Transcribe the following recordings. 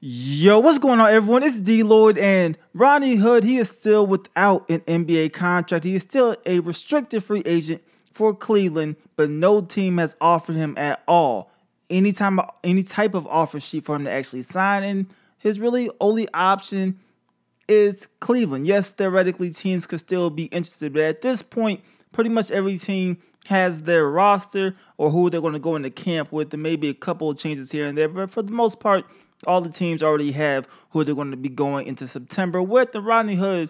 Yo, what's going on, everyone? It's DLloyd, and Rodney Hood, he is still without an NBA contract. He is still a restricted free agent for Cleveland, but no team has offered him at all any type of offer sheet for him to actually sign, and his really only option is Cleveland. Yes, theoretically, teams could still be interested, but at this point, pretty much every team has their roster or who they're going to go into camp with, and maybe a couple of changes here and there, but for the most part, all the teams already have who they're going to be going into September with. The Rodney Hood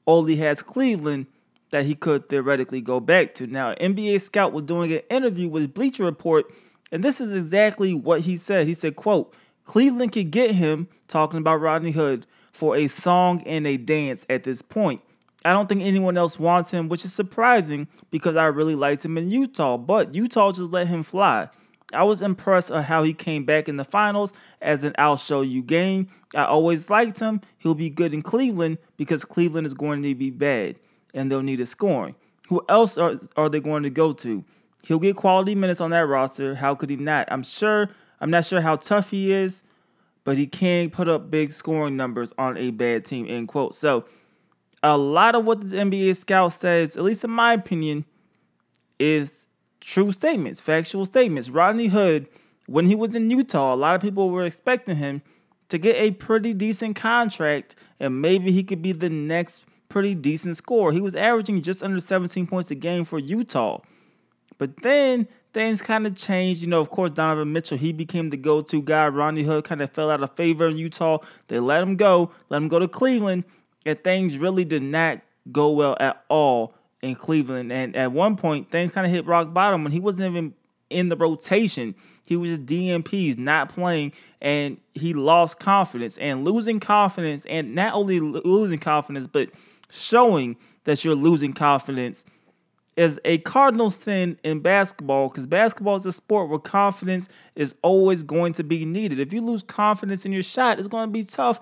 only has Cleveland that he could theoretically go back to. Now, NBA scout was doing an interview with Bleacher Report, and this is exactly what he said. He said, quote, "Cleveland could get him," talking about Rodney Hood, "for a song and a dance at this point. I don't think anyone else wants him, which is surprising because I really liked him in Utah, but Utah just let him fly. I was impressed at how he came back in the finals as an I'll show you game. I always liked him. He'll be good in Cleveland because Cleveland is going to be bad and they'll need a scoring. Who else are they going to go to? He'll get quality minutes on that roster. How could he not? I'm not sure how tough he is, but he can put up big scoring numbers on a bad team," end quote. So a lot of what this NBA scout says, at least in my opinion, is true statements, factual statements. Rodney Hood, when he was in Utah, a lot of people were expecting him to get a pretty decent contract, and maybe he could be the next pretty decent scorer. He was averaging just under 17 points a game for Utah. But then things kind of changed. You know, of course, Donovan Mitchell, he became the go-to guy. Rodney Hood kind of fell out of favor in Utah. They let him go to Cleveland, and things really did not go well at all in Cleveland. And at one point, things kind of hit rock bottom when he wasn't even in the rotation. He was just DNPs, not playing, and he lost confidence. And losing confidence, and not only losing confidence, but showing that you're losing confidence is a cardinal sin in basketball, because basketball is a sport where confidence is always going to be needed. If you lose confidence in your shot, it's going to be tough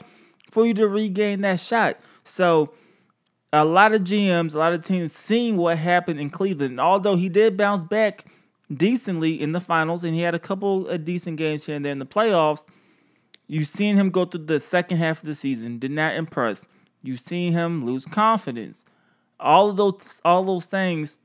for you to regain that shot. So a lot of GMs, a lot of teams seeing what happened in Cleveland. And although he did bounce back decently in the finals and he had a couple of decent games here and there in the playoffs, you've seen him go through the second half of the season, did not impress. You've seen him lose confidence. All those things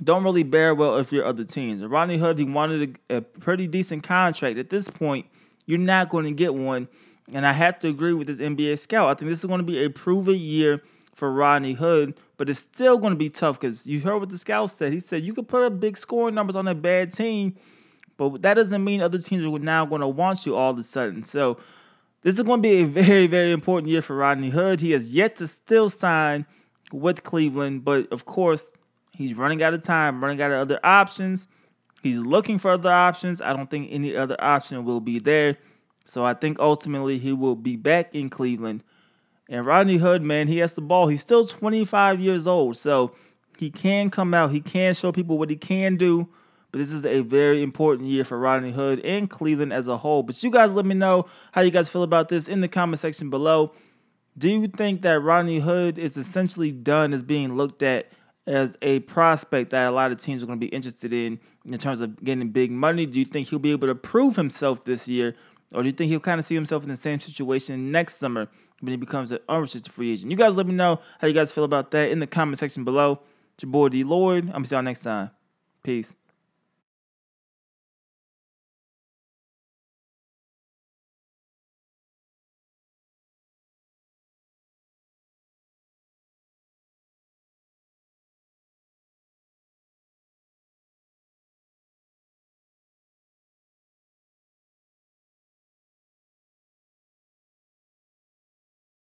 don't really bear well if you're other teams. Rodney Hood, he wanted a pretty decent contract. At this point, you're not going to get one. And I have to agree with this NBA scout. I think this is going to be a proven year for Rodney Hood, but it's still going to be tough because you heard what the scout said. He said you could put up big scoring numbers on a bad team, but that doesn't mean other teams are now going to want you all of a sudden. So this is going to be a very, very important year for Rodney Hood. He has yet to still sign with Cleveland, but of course, he's running out of time, running out of other options. He's looking for other options. I don't think any other option will be there. So I think ultimately he will be back in Cleveland. And Rodney Hood, man, he has the ball. He's still 25 years old, so he can come out. He can show people what he can do. But this is a very important year for Rodney Hood and Cleveland as a whole. But you guys let me know how you guys feel about this in the comment section below. Do you think that Rodney Hood is essentially done as being looked at as a prospect that a lot of teams are going to be interested in terms of getting big money? Do you think he'll be able to prove himself this year? Or do you think he'll kind of see himself in the same situation next summer when he becomes an unrestricted free agent? You guys let me know how you guys feel about that in the comment section below. It's your boy DLloyd. I'm going to see y'all next time. Peace.